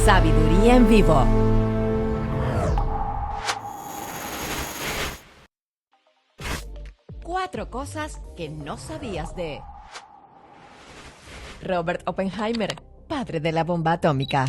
Sabiduría en vivo. Cuatro cosas que no sabías de Robert Oppenheimer, padre de la bomba atómica.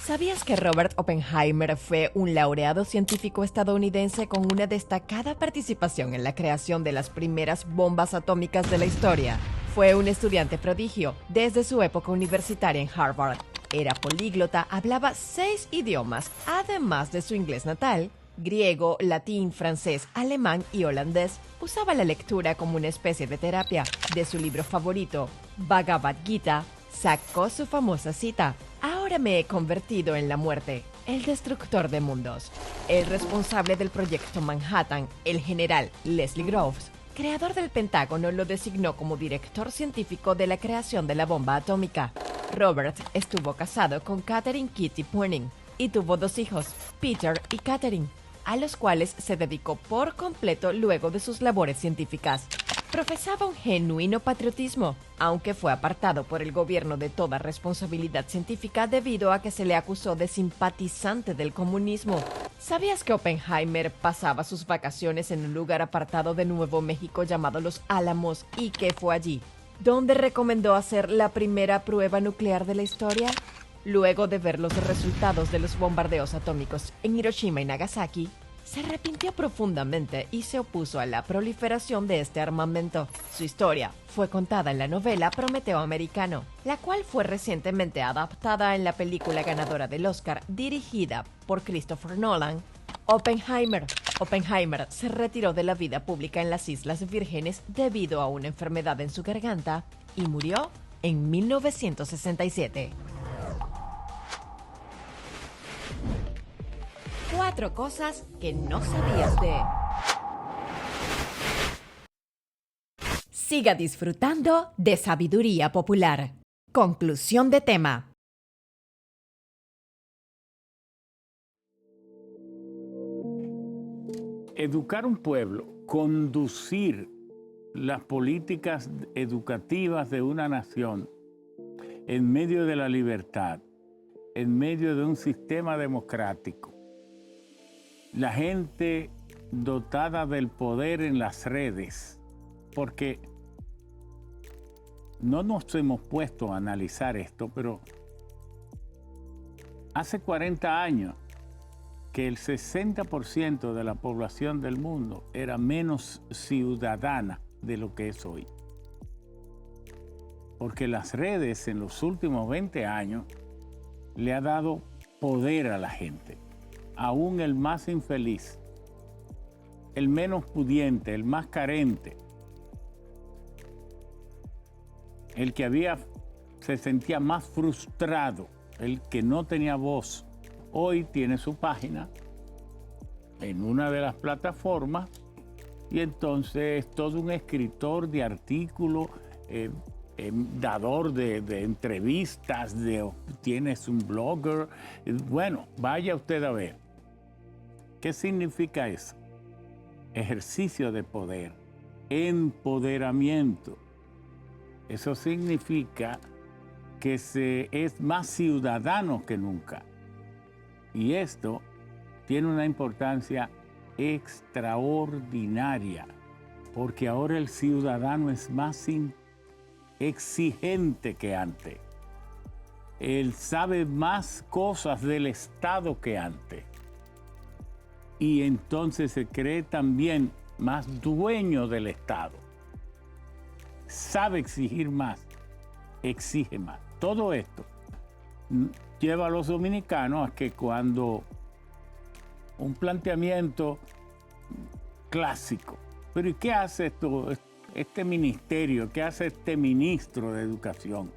¿Sabías que Robert Oppenheimer fue un laureado científico estadounidense con una destacada participación en la creación de las primeras bombas atómicas de la historia? Fue un estudiante prodigio desde su época universitaria en Harvard. Era políglota, hablaba 6 idiomas, además de su inglés natal, griego, latín, francés, alemán y holandés. Usaba la lectura como una especie de terapia. De su libro favorito, Bhagavad Gita, sacó su famosa cita: "Ahora me he convertido en la muerte, el destructor de mundos". El responsable del proyecto Manhattan, el general Leslie Groves, creador del Pentágono, lo designó como director científico de la creación de la bomba atómica. Robert estuvo casado con Catherine Kitty Poening y tuvo 2 hijos, Peter y Catherine, a los cuales se dedicó por completo luego de sus labores científicas. Profesaba un genuino patriotismo, aunque fue apartado por el gobierno de toda responsabilidad científica debido a que se le acusó de simpatizante del comunismo. ¿Sabías que Oppenheimer pasaba sus vacaciones en un lugar apartado de Nuevo México llamado Los Álamos y que fue allí donde recomendó hacer la primera prueba nuclear de la historia? Luego de ver los resultados de los bombardeos atómicos en Hiroshima y Nagasaki, se arrepintió profundamente y se opuso a la proliferación de este armamento. Su historia fue contada en la novela Prometeo Americano, la cual fue recientemente adaptada en la película ganadora del Oscar dirigida por Christopher Nolan, Oppenheimer. Oppenheimer se retiró de la vida pública en las Islas Vírgenes debido a una enfermedad en su garganta y murió en 1967. 4 cosas que no sabías de. Siga disfrutando de Sabiduría Popular. Conclusión de tema. Educar un pueblo, conducir las políticas educativas de una nación en medio de la libertad, en medio de un sistema democrático. La gente dotada del poder en las redes, porque no nos hemos puesto a analizar esto, pero hace 40 años que el 60% de la población del mundo era menos ciudadana de lo que es hoy. Porque las redes en los últimos 20 años le ha dado poder a la gente. Aún el más infeliz, el menos pudiente, el más carente, el que se sentía más frustrado, el que no tenía voz, hoy tiene su página en una de las plataformas y entonces es todo un escritor de artículos, dador de entrevistas, tienes un blogger. Bueno, vaya usted a ver. ¿Qué significa eso? Ejercicio de poder, empoderamiento. Eso significa que se es más ciudadano que nunca. Y esto tiene una importancia extraordinaria, porque ahora el ciudadano es más exigente que antes. Él sabe más cosas del Estado que antes. Y entonces se cree también más dueño del Estado. Sabe exigir más, exige más. Todo esto lleva a los dominicanos a que cuando un planteamiento clásico, pero ¿y qué hace este ministerio? ¿Qué hace este ministro de Educación?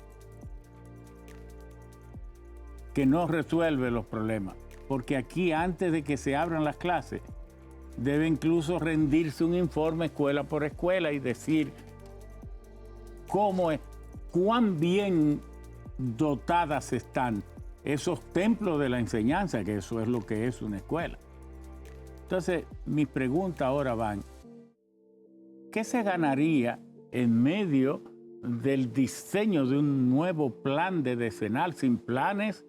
Que no resuelve los problemas. Porque aquí, antes de que se abran las clases, debe incluso rendirse un informe escuela por escuela y decir cuán bien dotadas están esos templos de la enseñanza, que eso es lo que es una escuela. Entonces, mi pregunta ahora van, ¿qué se ganaría en medio del diseño de un nuevo plan de decenal sin planes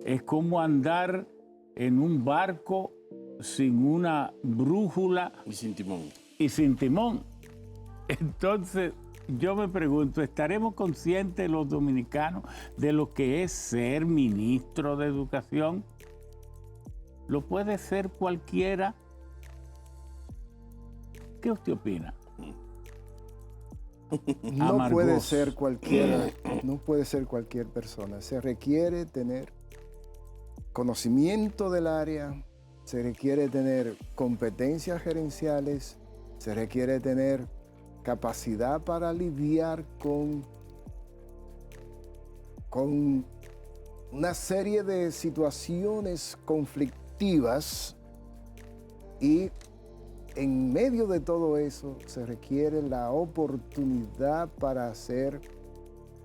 Es como andar en un barco sin una brújula. Y sin timón. Y sin timón. Entonces, yo me pregunto, ¿estaremos conscientes los dominicanos de lo que es ser ministro de Educación? ¿Lo puede ser cualquiera? ¿Qué usted opina? No Amargós. puede ser cualquiera, no puede ser cualquier persona. Se requiere tener conocimiento del área, se requiere tener competencias gerenciales, se requiere tener capacidad para lidiar con una serie de situaciones conflictivas, y en medio de todo eso se requiere la oportunidad para ser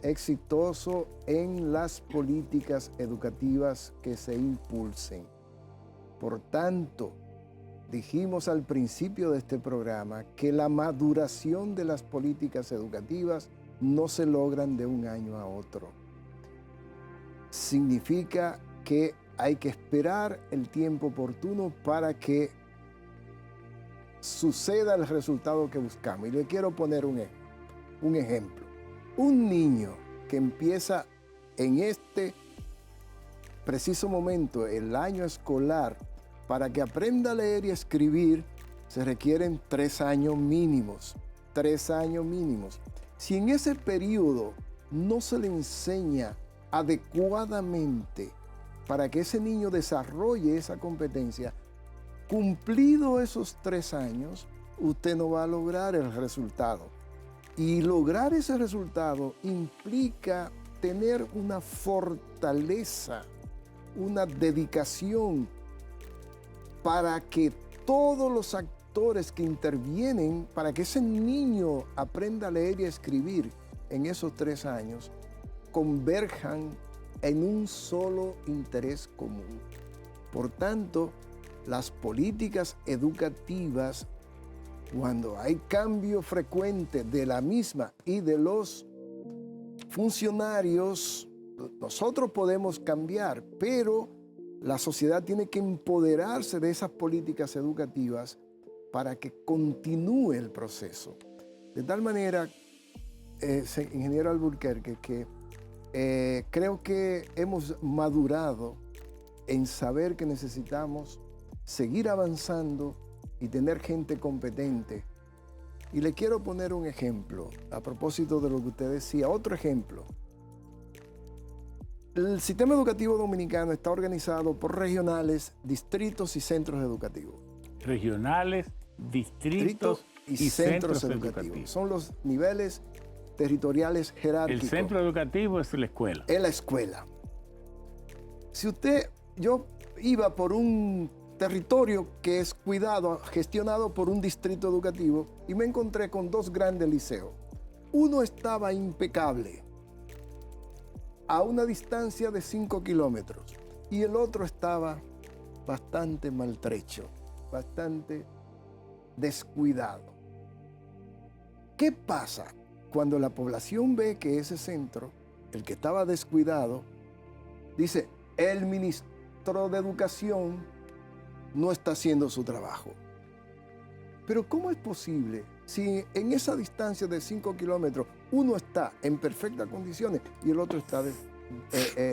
exitoso en las políticas educativas que se impulsen. Por tanto, dijimos al principio de este programa que la maduración de las políticas educativas no se logran de un año a otro. Significa que hay que esperar el tiempo oportuno para que suceda el resultado que buscamos. Y le quiero poner un ejemplo. Un niño que empieza en este preciso momento, el año escolar, para que aprenda a leer y escribir, se requieren 3 años mínimos. 3 años mínimos. Si en ese periodo no se le enseña adecuadamente para que ese niño desarrolle esa competencia, cumplido esos 3 años, usted no va a lograr el resultado. Y lograr ese resultado implica tener una fortaleza, una dedicación para que todos los actores que intervienen, para que ese niño aprenda a leer y a escribir en esos 3 años, converjan en un solo interés común. Por tanto, las políticas educativas, cuando hay cambio frecuente de la misma y de los funcionarios, nosotros podemos cambiar, pero la sociedad tiene que empoderarse de esas políticas educativas para que continúe el proceso. De tal manera, ingeniero Alburquerque, que creo que hemos madurado en saber que necesitamos seguir avanzando y tener gente competente. Y le quiero poner un ejemplo a propósito de lo que usted decía. Otro ejemplo. El sistema educativo dominicano está organizado por regionales, distritos y centros educativos. Regionales, distritos y centros educativos. Son los niveles territoriales jerárquicos. El centro educativo es la escuela. Es la escuela. Si yo iba por un territorio que es cuidado, gestionado por un distrito educativo, y me encontré con 2 grandes liceos. Uno estaba impecable, a una distancia de 5 kilómetros, y el otro estaba bastante maltrecho, bastante descuidado. ¿Qué pasa cuando la población ve que ese centro, el que estaba descuidado, dice, el ministro de Educación no está haciendo su trabajo? Pero ¿cómo es posible si en esa distancia de 5 kilómetros uno está en perfectas condiciones y el otro está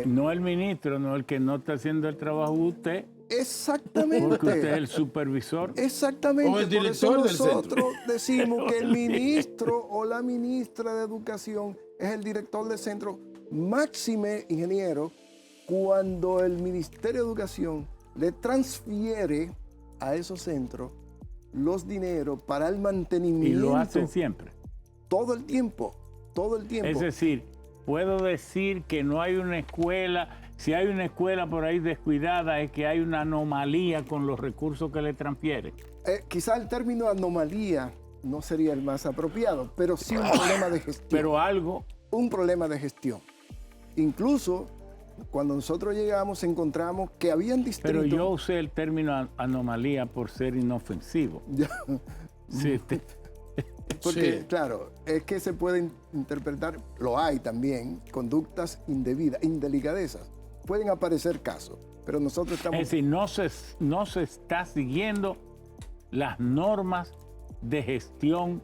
no el ministro, no el que no está haciendo el trabajo de usted. Exactamente. Porque usted es el supervisor. Exactamente. O el director del centro. Nosotros decimos que el ministro o la ministra de Educación es el director del centro. Máxime, ingeniero, cuando el Ministerio de Educación le transfiere a esos centros los dineros para el mantenimiento. Y lo hacen siempre. Todo el tiempo, todo el tiempo. Es decir, puedo decir que no hay una escuela, si hay una escuela por ahí descuidada, es que hay una anomalía con los recursos que le transfieren. Quizá el término anomalía no sería el más apropiado, pero sí un problema de gestión. Pero algo. Un problema de gestión. Incluso cuando nosotros llegamos encontramos que habían distritos... Pero yo usé el término anomalía por ser inofensivo. Sí, porque, Sí. claro, es que se puede interpretar, lo hay también, conductas indebidas, indelicadezas. pueden aparecer casos, pero nosotros estamos... Es decir, no se está siguiendo las normas de gestión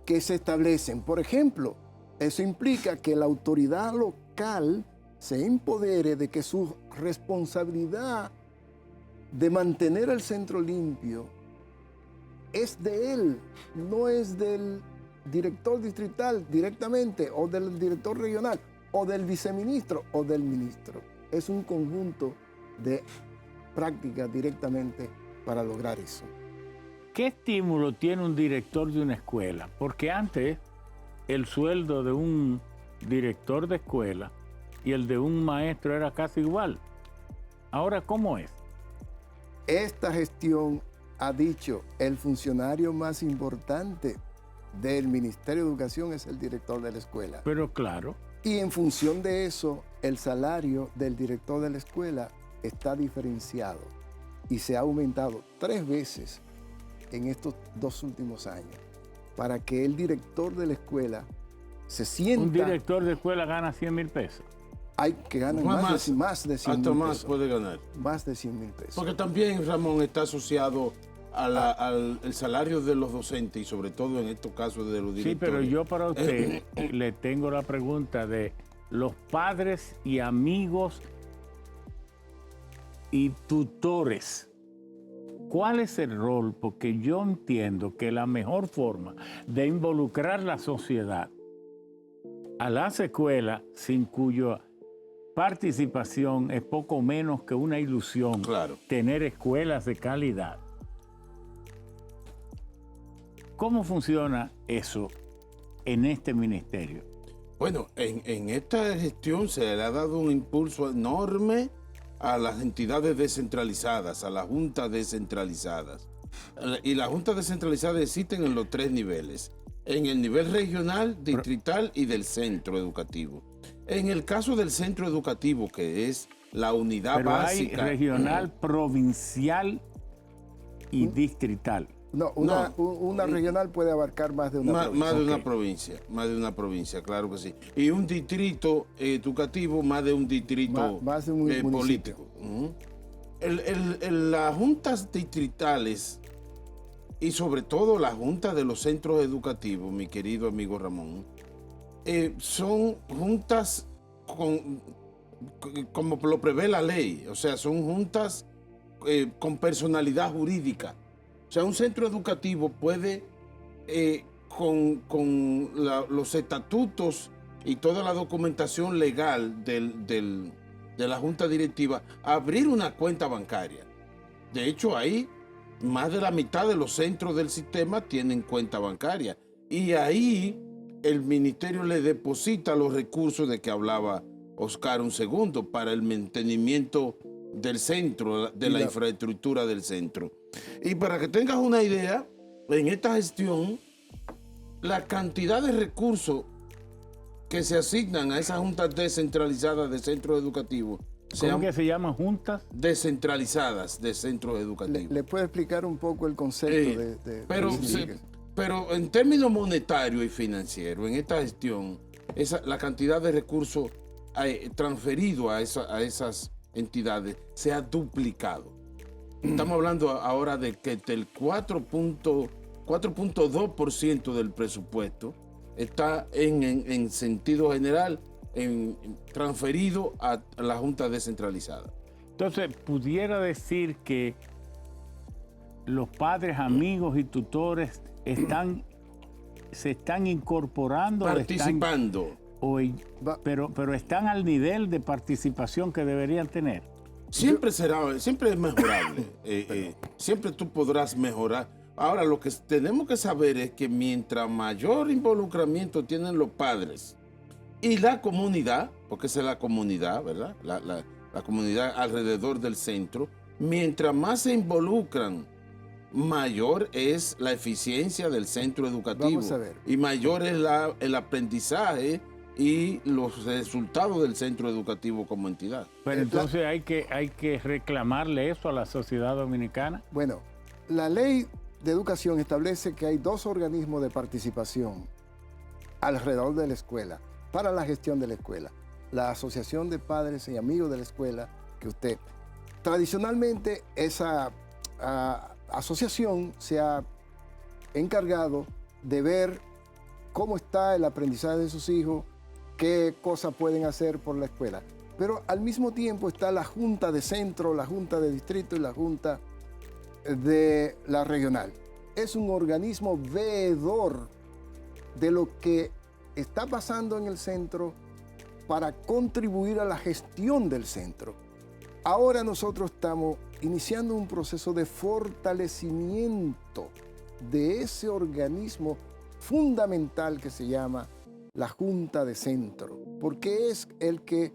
que se establecen. Por ejemplo, eso implica que la autoridad local se empodere de que su responsabilidad de mantener el centro limpio es de él, no es del director distrital directamente, o del director regional, o del viceministro, o del ministro. Es un conjunto de prácticas directamente para lograr eso. ¿Qué estímulo tiene un director de una escuela? Porque antes el sueldo de un director de escuela y el de un maestro era casi igual. Ahora, ¿cómo es? Esta gestión ha dicho, el funcionario más importante del Ministerio de Educación es el director de la escuela. Pero claro. Y en función de eso, el salario del director de la escuela está diferenciado y se ha aumentado 3 veces en estos 2 últimos años para que el director de la escuela se sienta... Un director de escuela gana 100,000 pesos. Hay que ganar más de 100,000 hasta más pesos. puede ganar. Más de 100,000 pesos. Porque también, Ramón, está asociado al el salario de los docentes y sobre todo en estos casos de los directores. Sí, pero yo para usted le tengo la pregunta de los padres y amigos y tutores. ¿Cuál es el rol? Porque yo entiendo que la mejor forma de involucrar la sociedad a las escuelas, sin cuya participación es poco menos que una ilusión, Claro. tener escuelas de calidad. ¿Cómo funciona eso en este ministerio? Bueno, en esta gestión se le ha dado un impulso enorme a las entidades descentralizadas, a las juntas descentralizadas. Y las juntas descentralizadas existen en los 3 niveles, en el nivel regional, distrital y del centro educativo. En el caso del centro educativo, que es la unidad Pero básica... hay regional, provincial y distrital. No, una regional puede abarcar más de una provincia. Más de una provincia, claro que sí. Y un distrito educativo, más de un distrito más de un municipio. político. Las juntas distritales y sobre todo las juntas de los centros educativos, mi querido amigo Ramón, son juntas como lo prevé la ley, o sea, son juntas con personalidad jurídica. O sea, un centro educativo puede, con los estatutos y toda la documentación legal de la junta directiva, abrir una cuenta bancaria. De hecho, ahí más de la mitad de los centros del sistema tienen cuenta bancaria. Y ahí el ministerio le deposita los recursos de que hablaba Oscar un segundo para el mantenimiento del centro, de la infraestructura del centro. Y para que tengas una idea, en esta gestión, la cantidad de recursos que se asignan a esas juntas descentralizadas de centros educativos. ¿Cómo que se llaman juntas? Descentralizadas de centros educativos. ¿Le puede explicar un poco el concepto pero en términos monetarios y financieros, en esta gestión, la cantidad de recursos transferidos a esas entidades se ha duplicado. Estamos hablando ahora de que del 4.2% del presupuesto está en sentido general transferido a la Junta descentralizada. Entonces, pudiera decir que los padres, amigos y tutores se están incorporando. Participando. Pero están al nivel de participación que deberían tener. Siempre es mejorable. Siempre tú podrás mejorar. Ahora, lo que tenemos que saber es que mientras mayor involucramiento tienen los padres y la comunidad, porque esa es la comunidad, ¿verdad? La comunidad alrededor del centro, mientras más se involucran, mayor es la eficiencia del centro educativo. Vamos a ver. Y mayor es el aprendizaje y los resultados del centro educativo como entidad. Pero entonces hay que reclamarle eso a la sociedad dominicana. Bueno, la ley de educación establece que hay 2 organismos de participación alrededor de la escuela, para la gestión de la escuela. la Asociación de Padres y Amigos de la Escuela, que usted... Tradicionalmente, esa asociación se ha encargado de ver cómo está el aprendizaje de sus hijos, qué cosas pueden hacer por la escuela. Pero al mismo tiempo está la Junta de Centro, la Junta de Distrito y la Junta de la Regional. Es un organismo veedor de lo que está pasando en el centro para contribuir a la gestión del centro. Ahora nosotros estamos iniciando un proceso de fortalecimiento de ese organismo fundamental que se llama la Junta de Centro, porque es el que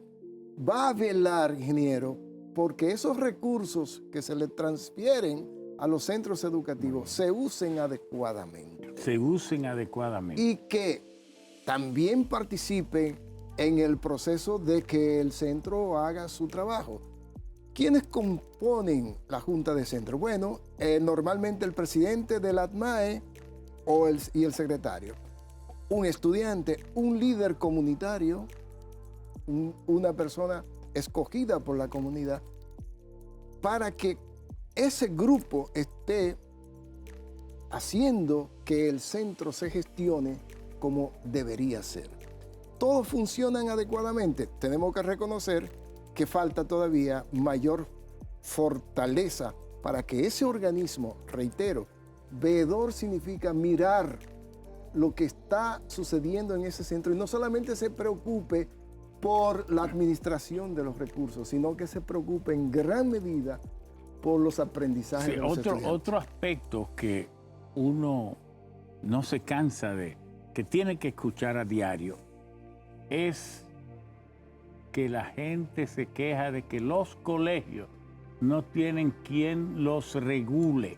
va a velar, ingeniero, porque esos recursos que se le transfieren a los centros educativos se usen adecuadamente. Se usen adecuadamente. Y que también participen en el proceso de que el centro haga su trabajo. ¿Quiénes componen la Junta de Centro? Bueno, normalmente el presidente del ATMAE y el secretario. Un estudiante, un líder comunitario, una persona escogida por la comunidad, para que ese grupo esté haciendo que el centro se gestione como debería ser. Todos funcionan adecuadamente. Tenemos que reconocer que falta todavía mayor fortaleza para que ese organismo, reitero, veedor significa mirar lo que está sucediendo en ese centro y no solamente se preocupe por la administración de los recursos, sino que se preocupe en gran medida por los aprendizajes de los estudiantes. Otro aspecto que uno no se cansa de, que tiene que escuchar a diario, es que la gente se queja de que los colegios no tienen quien los regule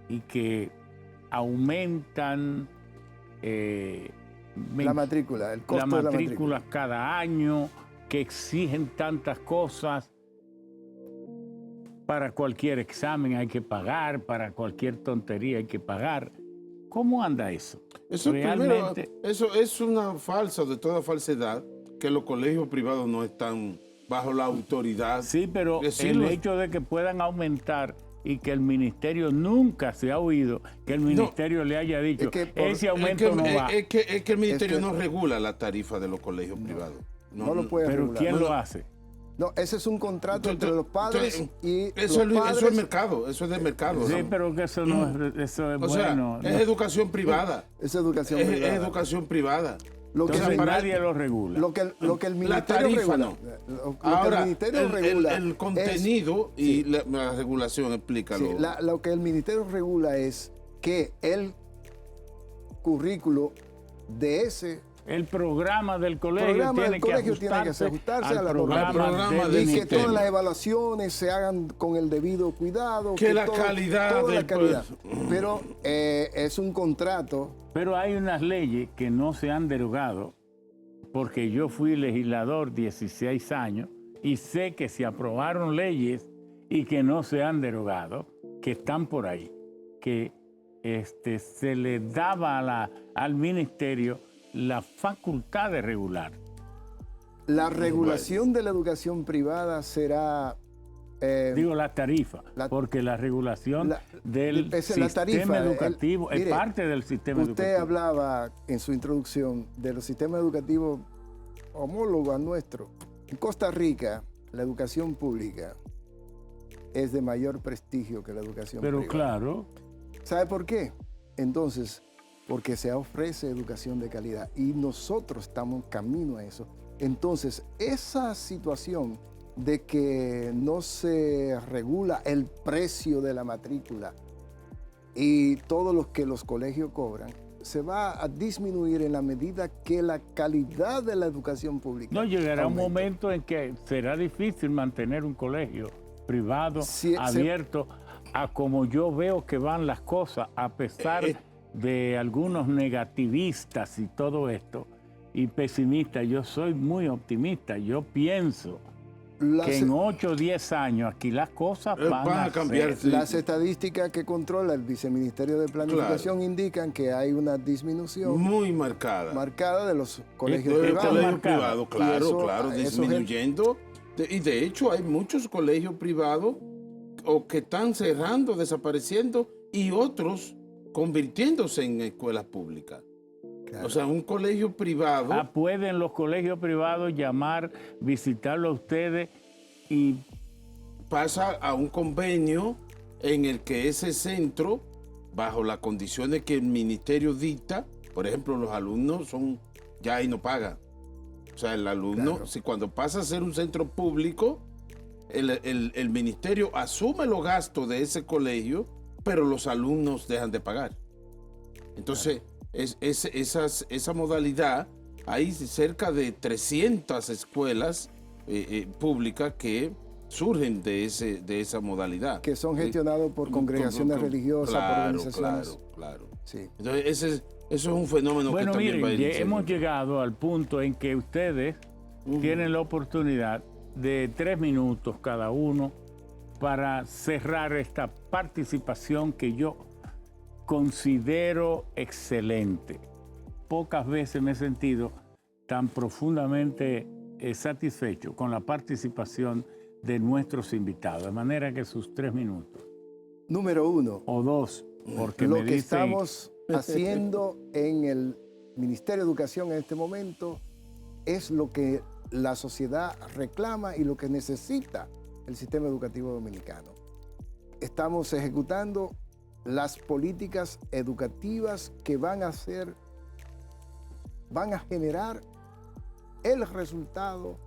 y que aumentan la matrícula, el costo de la matrícula cada año, que exigen tantas cosas. Para cualquier examen hay que pagar, para cualquier tontería hay que pagar. ¿Cómo anda eso? Eso, primero, eso es una falsa, de toda falsedad, que los colegios privados no están bajo la autoridad. Sí, pero el hecho de que puedan aumentar y que el ministerio nunca se ha oído, que el ministerio le haya dicho, ese aumento no va. Es que el ministerio no regula la tarifa de los colegios privados. No lo puede pero regular. ¿quién lo hace? No, ese es un contrato entre los padres y eso los padres. Eso es mercado, eso es de mercado. Sí, pero que eso no es, eso es bueno. Es educación privada. Es educación privada. Es educación privada. Entonces nadie lo regula. Lo que el ministerio la tarifa regula. No. Ahora, el ministerio regula el contenido y la regulación, explícalo. Sí, lo que el ministerio regula es que el currículo de ese... El programa del colegio tiene que ajustarse al a la programa y que todas las evaluaciones se hagan con el debido cuidado. Que la calidad. Toda la calidad. Pero es un contrato. Pero hay unas leyes que no se han derogado, porque yo fui legislador 16 años y sé que se aprobaron leyes y que no se han derogado, que están por ahí, que se le daba al ministerio la facultad de regular. La regulación de la educación privada será... digo la tarifa, porque la regulación del sistema educativo es parte del sistema educativo. Usted hablaba en su introducción de los sistemas educativos homólogos a nuestro. En Costa Rica, la educación pública es de mayor prestigio que la educación privada. Pero claro. ¿Sabe por qué? Entonces, porque se ofrece educación de calidad y nosotros estamos camino a eso. Entonces, esa situación de que no se regula el precio de la matrícula y todo lo que los colegios cobran, se va a disminuir en la medida que la calidad de la educación pública no llegará aumente. un momento en que será difícil mantener un colegio privado abierto a como yo veo que van las cosas, a pesar de algunos negativistas y todo esto, y pesimistas. Yo soy muy optimista. Yo pienso que en 8 o 10 años aquí las cosas van a cambiar. ser. Las estadísticas que controla el Viceministerio de Planificación indican que hay una disminución muy marcada de los colegios del privados. colegio privado, eso, claro, disminuyendo. Y de hecho hay muchos colegios privados o que están cerrando, desapareciendo, y otros convirtiéndose en escuelas públicas. Claro. O sea, un colegio privado... ¿Pueden los colegios privados llamar, visitarlo a ustedes y...? Pasa a un convenio en el que ese centro, bajo las condiciones que el ministerio dicta, por ejemplo, los alumnos son... ya ahí no pagan. O sea, el alumno, claro, si cuando pasa a ser un centro público, el ministerio asume los gastos de ese colegio, pero los alumnos dejan de pagar. Entonces... Claro. Esa modalidad, hay cerca de 300 escuelas públicas que surgen de esa modalidad. Que son gestionados por congregaciones religiosas, por organizaciones. Claro. Sí. Entonces, eso es un fenómeno que también va a ir. Hemos llegado al punto en que ustedes tienen la oportunidad de 3 minutos cada uno para cerrar esta participación que yo considero excelente. Pocas veces me he sentido tan profundamente satisfecho con la participación de nuestros invitados, de manera que sus 3 minutos. Número 1. O 2, porque lo me que dicen... estamos haciendo en el Ministerio de Educación en este momento es lo que la sociedad reclama y lo que necesita el sistema educativo dominicano. Estamos ejecutando las políticas educativas que van a generar el resultado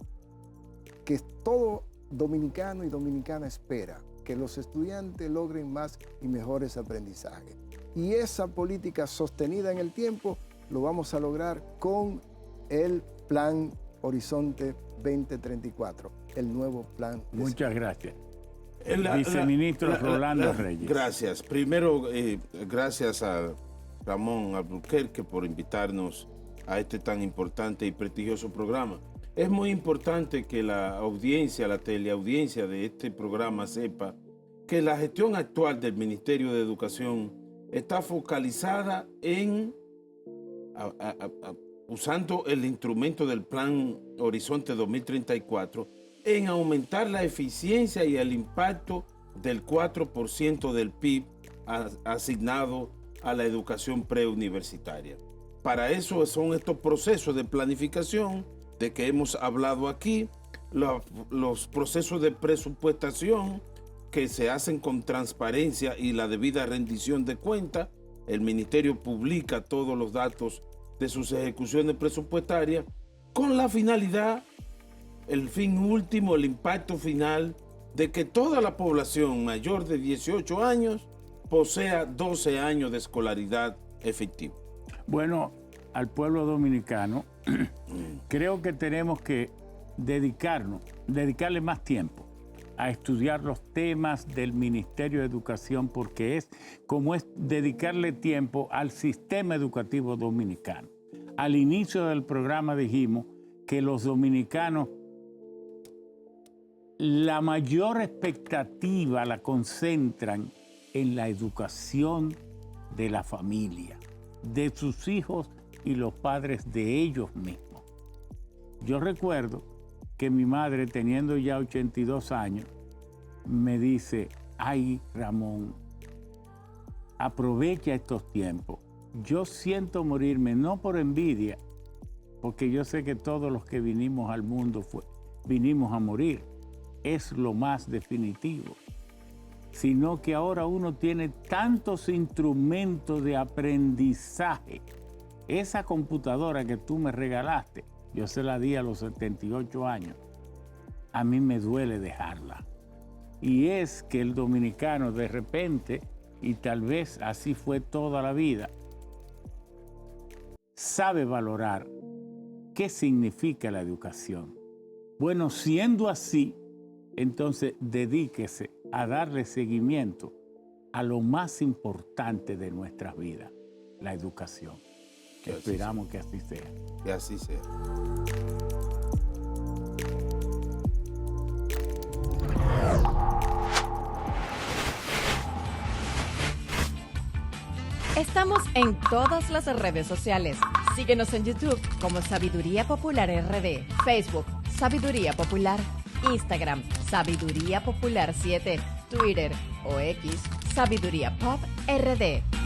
que todo dominicano y dominicana espera, que los estudiantes logren más y mejores aprendizajes. Y esa política sostenida en el tiempo lo vamos a lograr con el Plan Horizonte 2034, el nuevo plan. Muchas gracias. Viceministro Rolando Reyes. Gracias. Primero, gracias a Ramón Albuquerque por invitarnos a este tan importante y prestigioso programa. Es muy importante que la audiencia, la teleaudiencia de este programa sepa que la gestión actual del Ministerio de Educación está focalizada en, usando el instrumento del Plan Horizonte 2034, en aumentar la eficiencia y el impacto del 4% del PIB asignado a la educación preuniversitaria. Para eso son estos procesos de planificación de que hemos hablado aquí, los procesos de presupuestación que se hacen con transparencia y la debida rendición de cuentas. El ministerio publica todos los datos de sus ejecuciones presupuestarias con la finalidad, el fin último, el impacto final de que toda la población mayor de 18 años posea 12 años de escolaridad efectiva. Bueno, al pueblo dominicano creo que tenemos que dedicarle más tiempo a estudiar los temas del Ministerio de Educación, porque es dedicarle tiempo al sistema educativo dominicano. Al inicio del programa dijimos que los dominicanos, la mayor expectativa la concentran en la educación de la familia, de sus hijos y los padres de ellos mismos. Yo recuerdo que mi madre, teniendo ya 82 años, me dice: ay, Ramón, aprovecha estos tiempos. Yo siento morirme, no por envidia, porque yo sé que todos los que vinimos al mundo vinimos a morir. Es lo más definitivo, sino que ahora uno tiene tantos instrumentos de aprendizaje. Esa computadora que tú me regalaste, yo se la di a los 78 años. A mí me duele dejarla. Y es que el dominicano de repente, y tal vez así fue toda la vida, sabe valorar qué significa la educación. Bueno, siendo así, entonces dedíquese a darle seguimiento a lo más importante de nuestras vidas, la educación. Esperamos que así sea. Que así sea. Estamos en todas las redes sociales. Síguenos en YouTube como Sabiduría Popular RD, Facebook Sabiduría Popular, Instagram Sabiduría Popular 7, Twitter o X Sabiduría Pop RD.